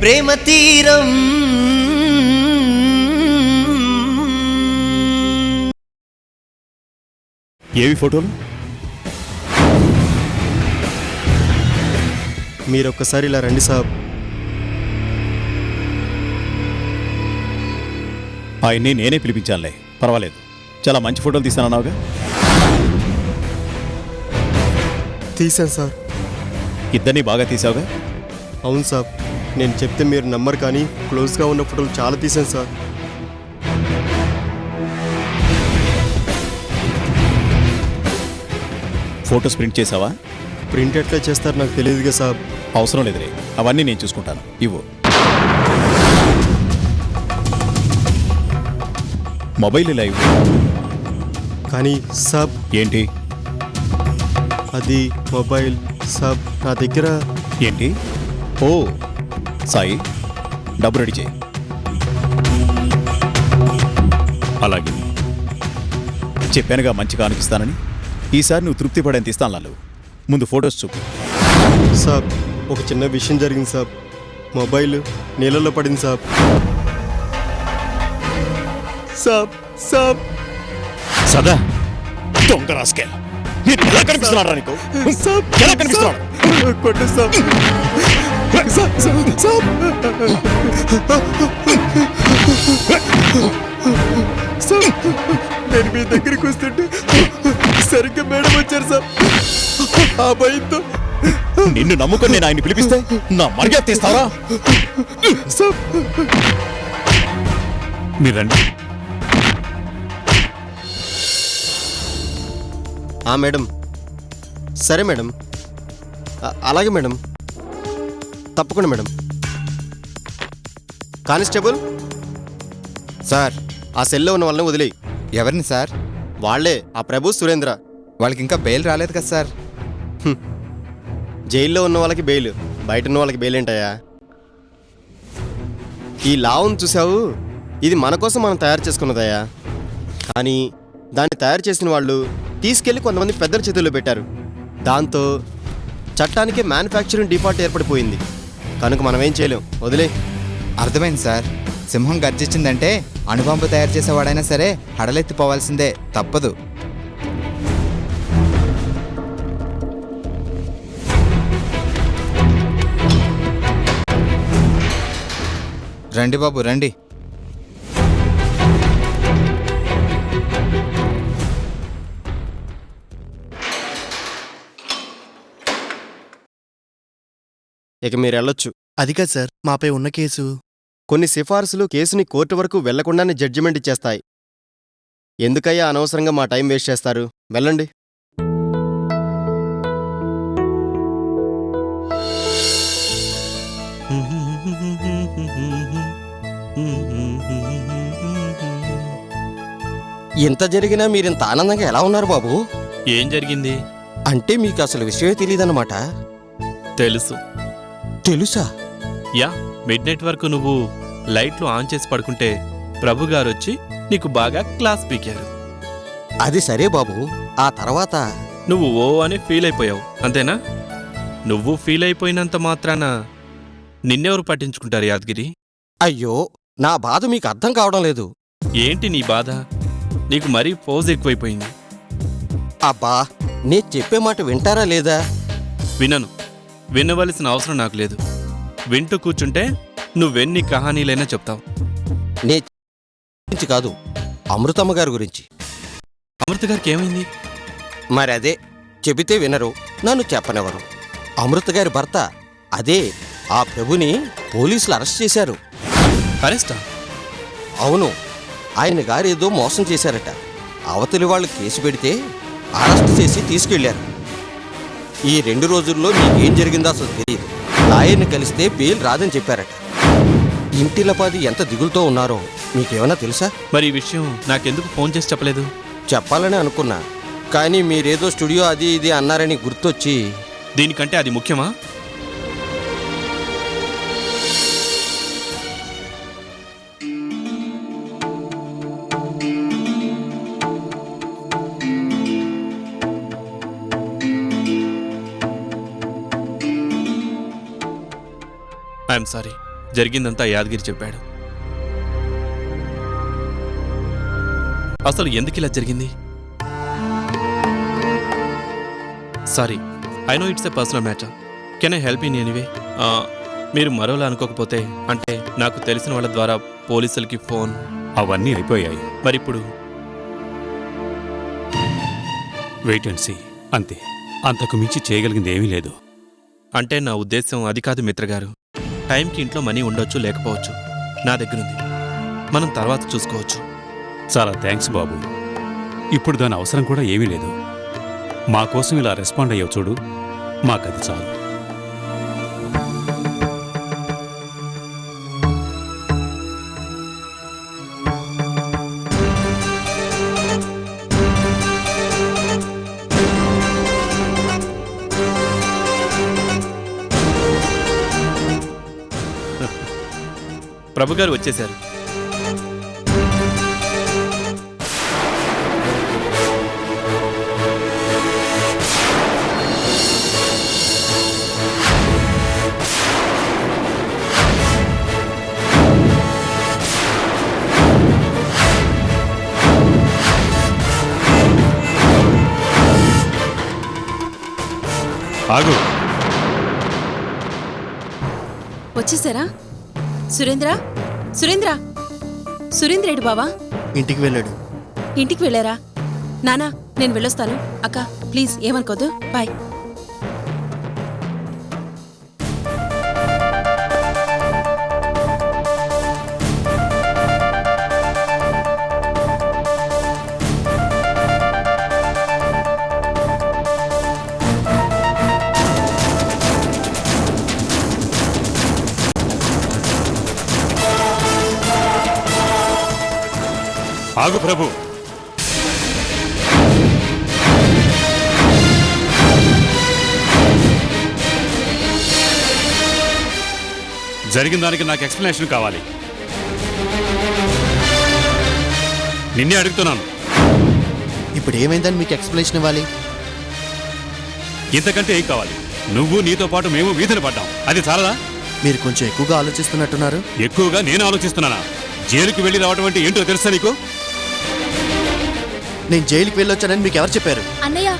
ప్రేమ తీరం. ఏవి ఫోటోలు? మీరొక్కసారి ఇలా రండి సాబ్. ఆయన్ని నేనే పిలిపించానులే, పర్వాలేదు. చాలా మంచి ఫోటోలు తీస్తానన్నావుగా. తీశాను సార్. ఇద్దరిని బాగా తీసావుగా. అవును సాబ్, నేను చెప్తే మీరు నమ్మరు కానీ క్లోజ్గా ఉన్న ఫోటోలు చాలా తీశాను సార్. ఫోటోస్ ప్రింట్ చేసావా? ప్రింట్ ఎట్లా చేస్తారు నాకు తెలియదుగా సాబ్. అవసరం లేదులే, అవన్నీ నేను చూసుకుంటాను. ఇవ్వు. మొబైల్ ఇలా ఇవ్వు. కానీ సాబ్. ఏంటి అది మొబైల్ సాబ్ నా దగ్గర. ఏంటి? ఓ సాయి, డబ్బు రెడీ చేయి. అలాగే చెప్పానుగా మంచిగా అనిపిస్తానని. ఈసారి నువ్వు తృప్తి పడేంత ఇస్తాను లాలు. ముందు ఫొటోస్ చూపు. సాబ్ ఒక చిన్న విషయం జరిగింది సాబ్. మొబైల్ నీళ్ళలో పడింది సాబ్. సాబ్ సాబ్ సదా దొంగ రాస్కెల్. ఎలా కనిపిస్తున్నాడు నీకు? ఎలా కనిపిస్తున్నాడు? కొట్టు సాబ్. సాబ్ సాబ్ సాబ్ సాబ్ నేను మీ దగ్గరికి వస్తుంటే సరిగ్గా మేడం వచ్చారు సాబ్. ఆ భయంతో నిన్ను నమ్ముకొని నేను ఆయన్ని పిలిపిస్తే నా మర్యాద తీస్తావా? సాబ్ మీరు రండి. మేడం. సరే మేడం, అలాగే మేడం, తప్పకుండా మేడం. కానిస్టేబుల్ సార్, ఆ సెల్లో ఉన్న వాళ్ళని వదిలేయి. ఎవరిని సార్? వాళ్లే, ఆ ప్రభు సురేంద్ర. వాళ్ళకి ఇంకా బెయిల్ రాలేదు కదా సార్. జైల్లో ఉన్న వాళ్ళకి బెయిల్, బయట ఉన్న వాళ్ళకి బెయిల్ ఏంటయ్యా? ఈ లావును చూసావు, ఇది మన కోసం మనం తయారు చేసుకున్నదయ్యా. కానీ దాన్ని తయారు చేసిన వాళ్ళు తీసుకెళ్లి కొంతమంది పెద్దల చేతుల్లో పెట్టారు. దాంతో చట్టానికే మ్యానుఫ్యాక్చరింగ్ డిఫాల్ట్ ఏర్పడిపోయింది. కనుక మనం ఏం చేయలేం, వదిలే. అర్థమైంది సార్. సింహం గర్జించిందంటే అణుబాంబు తయారు చేసేవాడైనా సరే హడలెత్తిపోవాల్సిందే, తప్పదు. రండి బాబు రండి. ఇక మీరు వెళ్ళొచ్చు. అది కాదు సార్, మాపై ఉన్న కేసు. కొన్ని సిఫార్సులు కేసుని కోర్టు వరకు వెళ్లకుండానే జడ్జిమెంట్ ఇచ్చేస్తాయి. ఎందుకయ్యా అనవసరంగా మా టైం వేస్ట్ చేస్తారు? వెళ్ళండి. ఇంత జరిగినా మీరింత ఆనందంగా ఎలా ఉన్నారు బాబు? ఏం జరిగింది అంటే మీకు అసలు విషయమే తెలియదన్నమాట. తెలుసు. తెలుసా? యా, మిడ్ నైట్ వరకు నువ్వు లైట్లు ఆన్ చేసి పడుకుంటే ప్రభు గారు వచ్చి నీకు బాగా క్లాస్ పీకారు. అది సరే బాబు, ఆ తర్వాత నువ్వు ఓ అని ఫీల్ అయిపోయావు, అంతేనా? నువ్వు ఫీల్ అయిపోయినంత మాత్రాన నిన్నెవరు పట్టించుకుంటారు యాదగిరి? అయ్యో, నా బాధ మీకు అర్థం కావడం లేదు. ఏంటి నీ బాధ? నీకు మరీ ఫోజ్ ఎక్కువైపోయింది. అబ్బా, నే చెప్పే మాట వింటారా లేదా? వినను. వినవలసిన అవసరం నాకు లేదు. వింటూ కూర్చుంటే నువ్వెన్ని కహానీలైనా చెప్తావు. నే గురించి కాదు, అమృతమ్మ గారి గురించి. అమృత గారికి ఏమైంది? మరి అదే చెబితే వినరు, నన్ను చెప్పనివ్వరు. అమృత గారి భర్త, అదే ఆ ప్రభుని పోలీసులు అరెస్ట్ చేశారు. అరెస్టా? అవును, ఆయన గారేదో మోసం చేశారట. అవతలి వాళ్ళు కేసు పెడితే అరెస్ట్ చేసి తీసుకెళ్లారు. ఈ 2 రోజుల్లో మీకేం జరిగిందో అసలు తెలియదు. లాయర్ని కలిస్తే బెయిల్ రాదని చెప్పారట. ఇంటిలపాది ఎంత దిగులుతో ఉన్నారో మీకేమన్నా తెలుసా? మరి ఈ విషయం నాకెందుకు ఫోన్ చేసి చెప్పలేదు? చెప్పాలని అనుకున్నా, కానీ మీరేదో స్టూడియో అది ఇది అన్నారని గుర్తొచ్చి. దీనికంటే అది ముఖ్యమా? I'm sorry. జరిగిందంతా యాదగిరి చెప్పాడు. అసలు ఎందుకు ఇలా జరిగింది? Sorry, I know it's a personal matter. Can I help in anyway? మీరు మరోలా అనుకోకపోతే, అంటే నాకు తెలిసిన వాళ్ళ ద్వారా పోలీసులకి ఫోన్ అవన్నీ అయిపోయాయి. మరిప్పుడు వెయిట్ అండ్ సీ, అంతే. అంతకు మించి చేయగలిగింది ఏమీ లేదు. అంటే నా ఉద్దేశం అది కాదు మిత్రగారు. టైంకి ఇంట్లో మనీ ఉండొచ్చు, లేకపోవచ్చు. నా దగ్గరుంది, మనం తర్వాత చూసుకోవచ్చు. చాలా థ్యాంక్స్ బాబు. ఇప్పుడు దాని అవసరం కూడా ఏమీ లేదు. మా కోసం ఇలా రెస్పాండ్ అయ్యావు చూడు, మాకది చాలు. ప్రభుగారు వచ్చేశారు. ఆగు. వచ్చేసారా? సురేంద్ర, సురేంద్ర, సురేంద్రేడు బావా? ఇంటికి వెళ్ళాడు. ఇంటికి వెళ్ళారా? నానా, నేను వెళ్ళొస్తాను. అక్క ప్లీజ్ ఏమనుకోదు. బాయ్. ఆగు ప్రభు. జరిగిన దానికి నాకు ఎక్స్ప్లెనేషన్ కావాలి. నిన్నే అడుగుతున్నాను. ఇప్పుడు ఏమైందని మీకు ఎక్స్ప్లెనేషన్ ఇవ్వాలి? ఇంతకంటే ఏం కావాలి? నువ్వు నీతో పాటు మేము వీధిన పడ్డాం, అది చాలదా? మీరు కొంచెం ఎక్కువగా ఆలోచిస్తున్నట్టున్నారు. ఎక్కువగా నేను ఆలోచిస్తున్నానా? జైలుకి వెళ్ళి రావడం అంటే ఏంటో తెలుసా నీకు? నేను జైలుకి వెళ్ళొచ్చానని మీకు ఎవరు చెప్పారు? అన్నయ్య,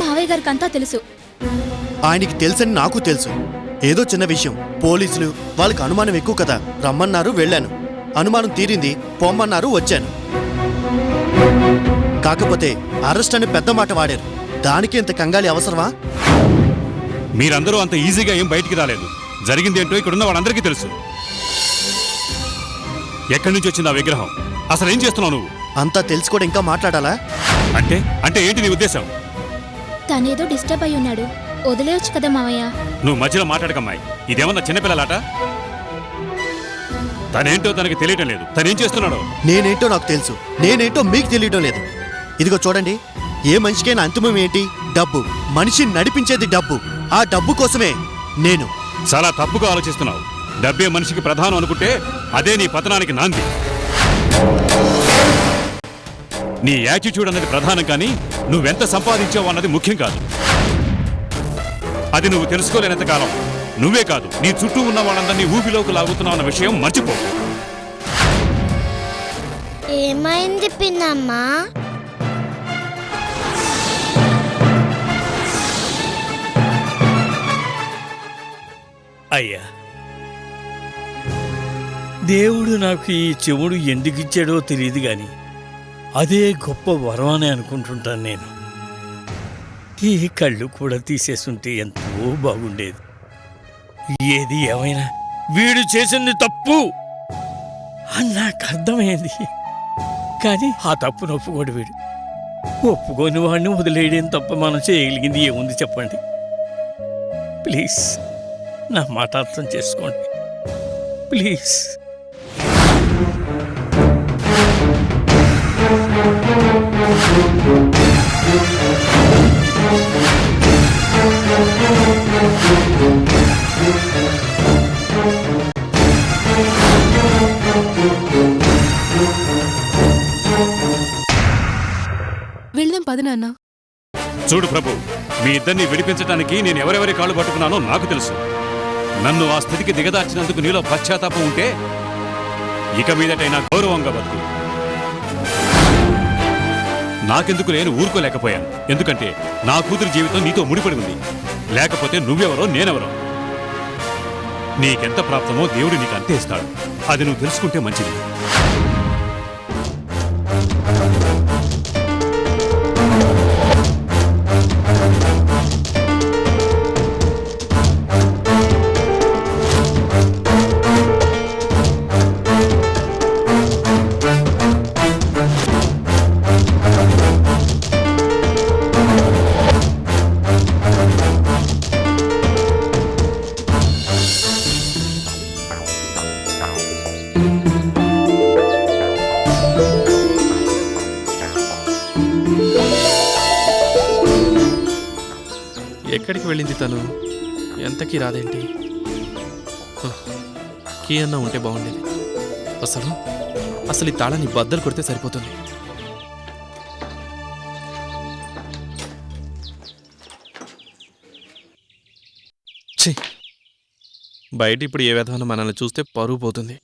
మావయ్య గారికి అంతా తెలుసు. ఆయనకి తెలుసని నాకు తెలుసు. ఏదో చిన్న విషయం, పోలీసులు వాళ్ళకి అనుమానం ఎక్కువ కదా, రమ్మన్నారు వెళ్ళాను. అనుమానం తీరింది, పొమ్మన్నారు వచ్చాను. కాకపోతే అరెస్ట్ అని పెద్ద మాట వాడారు, దానికి ఇంత కంగాలి అవసరమా? మీరందరూ అంత ఈజీగా ఏం బయటికి రాలేదు. జరిగిందేంటో ఇక్కడున్న వాళ్ళందరికీ తెలుసు. ఎక్కడి నుంచి వచ్చింది ఆ విగ్రహం? అసలు ఏం చేస్తున్నావు నువ్వు? అంతా తెలిసి కూడా ఇంకా మాట్లాడాలా? అంటే అంటే ఏంటి నీ ఉద్దేశం? తనేదో డిస్టర్బ్ అయి ఉన్నాడు, వదిలేయొచ్చు కదా మావయ్య. నువ్వు మధ్యలో మాట్లాడకమ్మాయి. ఇదేమన్నా చిన్నపిల్లలాట? తనేంటో తనకి తెలియటం లేదు. తనేం చేస్తున్నాడో నేనేంటో నాకు తెలుసు, నేనేంటో మీకు తెలియడం లేదు. ఇదిగో చూడండి, ఏ మనిషికైనా అంతిమం ఏంటి? డబ్బు. మనిషిని నడిపించేది డబ్బు. ఆ డబ్బు కోసమే నేను. చాలా తప్పుగా ఆలోచిస్తున్నావు. డబ్బే మనిషికి ప్రధానం అనుకుంటే అదే నీ పతనానికి నాంది. నీ యాటిట్యూడ్ అన్నది ప్రధానం, కానీ నువ్వెంత సంపాదించావు అన్నది ముఖ్యం కాదు. అది నువ్వు తెలుసుకోలేనంత కాలం నువ్వే కాదు, నీ చుట్టూ ఉన్న వాళ్ళందరినీ ఊపిలోకి లాగుతున్నావు అన్న విషయం మర్చిపో. ఏమైంది పిన్నమ్మా? అయ్యా, దేవుడు నాకు ఈ చెవుడు ఎందుకిచ్చాడో తెలియదు గాని అదే గొప్ప వరం అని అనుకుంటుంటాను నేను. ఈ కళ్ళు కూడా తీసేస్తుంటే ఎంతో బాగుండేది. ఏది ఏమైనా వీడు చేసింది తప్పు అని నాకు అర్థమైంది. కానీ ఆ తప్పును ఒప్పుకోడు వీడు. ఒప్పుకొని వాడిని వదిలేయడం తప్ప మనం చేయగలిగింది ఏముంది చెప్పండి? ప్లీజ్ నా మాట అర్థం చేసుకోండి ప్లీజ్. వెళ్దాం పద నాన్న. చూడు ప్రభు, మీ ఇద్దరిని విడిపించడానికి నేను ఎవరెవరి కాళ్ళు పట్టుకున్నానో నాకు తెలుసు. నన్ను ఆ స్థితికి దిగదార్చినందుకు నీలో పశ్చాత్తాపం ఉంటే ఇక మీదటైనా గౌరవంగా బతుకు. నాకెందుకు నేను ఊరుకోలేకపోయాను. ఎందుకంటే నా కూతురి జీవితం నీతో ముడిపడి ఉంది. లేకపోతే నువ్వెవరో నేనెవరో. నీకెంత ప్రాప్తమో దేవుడు నీకు అంతే ఇస్తాడు. అది నువ్వు తెలుసుకుంటే మంచిది. ఎక్కడికి వెళ్ళింది తను? ఎంతకీ రాదేంటి? కీ అన్నా ఉంటే బాగుండేది. అసలు ఈ తాళాన్ని బద్దలు కొడితే సరిపోతుంది. ఛీ, బయట ఇప్పుడు ఏ విధంగా మనల్ని చూస్తే పరువు పోతుంది.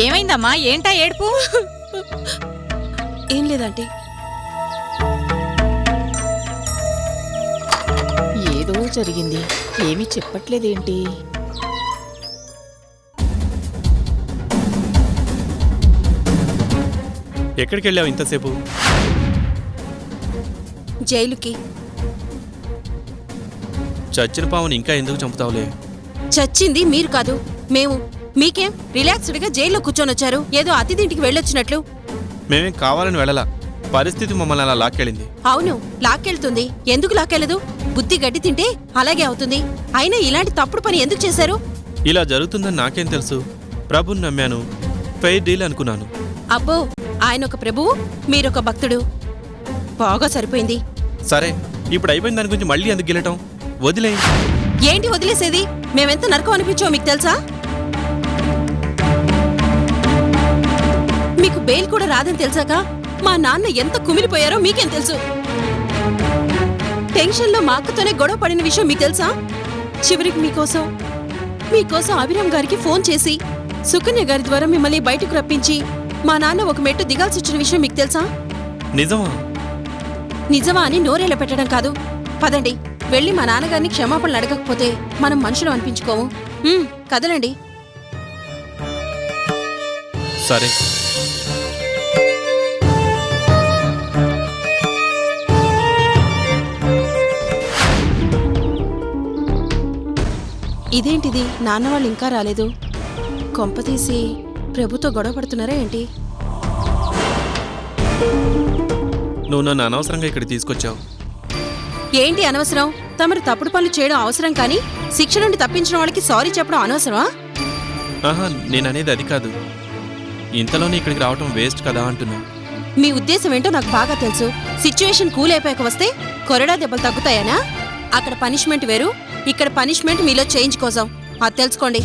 ఏమైందమ్మా? ఏంటా ఏడుపు? ఏం లేదంటే ఏదో జరిగింది, ఏమీ చెప్పట్లేదేంటి? ఎక్కడికి వెళ్ళావు ఇంతసేపు? జైలుకి. చచ్చిన పావుని ఇంకా ఎందుకు చంపుతావులే? చచ్చింది మీరు కాదు, మేము. మీకేం రిలాక్స్డ్గా జైల్లో కూర్చొని వచ్చారు, ఏదో అతిథింటికి వెళ్ళొచ్చినట్లు. మేమేం కావాలని వెళ్ళలా, పరిస్థితి మమ్మల్ని అలా లాక్కెళ్ళింది. అవును, లాక్కెళ్తుంది. ఎందుకు లాక్కెళ్ళదు? బుద్ధి గడ్డి తింటే అలాగే అవుతుంది. అయినా ఇలాంటి తప్పుడు పని ఎందుకు చేశారు? ఇలా జరుగుతుందని నాకేం తెలుసు? ప్రభుని నమ్మాను, ఫెయిర్ డీల్ అనుకున్నాను. అబ్బో, ఆయన ఒక ప్రభువు, మీరొక భక్తుడు. బాగా సరిపోయింది. సరే, ఇప్పుడు అయిపోయిన దాని గురించి మళ్ళీ ఎందుకు గెలటం? వదిలే. ఏంటి వదిలేసేది? మేమెంత నరకం అనిపించో మీకు తెలుసా? మీకు బెయిల్ కూడా రాదని తెలిసాక మా నాన్న ఎంత కుమిలిపోయారో మీకేం తెలుసు? టెన్షన్లో మా అక్కతోనే గొడవ పడిన విషయం మీకు తెలుసా? చివరికి మీకోసం అభిరామ్ గారికి ఫోన్ చేసి సుకన్య గారి ద్వారా మిమ్మల్ని బయటకు రప్పించి మా నాన్న ఒక మెట్టు దిగాల్సి వచ్చిన విషయం మీకు తెలుసా? నిజమా? నిజమా అని నోరేలా పెట్టడం కాదు. పదండి, వెళ్ళి మా నాన్నగారిని క్షమాపణలు అడగకపోతే మనం మనుషులు అనిపించుకోము. కదలండి. సరే. ఇదేంటిది, నాన్న వాళ్ళు ఇంకా రాలేదు. కొంపతీసి ప్రభుతో గొడవ పడుతున్నారా ఏంటి? నువ్వు నన్ను అనవసరంగా ఇక్కడ తీసుకొచ్చావు. ఏంటి అనవసరం? తమరు తప్పుడు పనులు చేయడం అవసరం, కానీ శిక్ష నుండి తప్పించిన వాళ్ళకి సారీ చెప్పడం అనవసరమా? ఆహా, నేననేది అది కాదు. ఇంతలోనే ఇక్కడికి రావటం వేస్ట్ కదా అంటున్నా. మీ ఉద్దేశం ఏంటో నాకు బాగా తెలుసు. సిచ్యువేషన్ కూల్ అయిపోయాక వస్తే కొరడా దెబ్బలు తగ్గుతాయనా? అక్కడ పనిష్మెంట్ వేరు, ఇక్కడ పనిష్మెంట్ మీలో చేంజ్ కోసం. అది తెలుసుకోండి.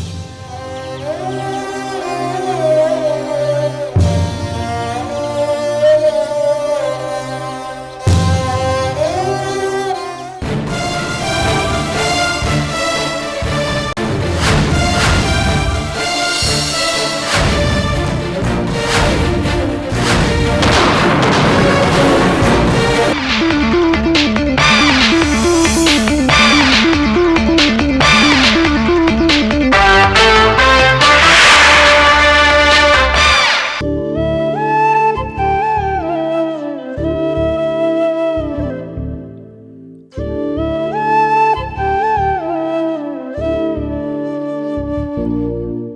ఆ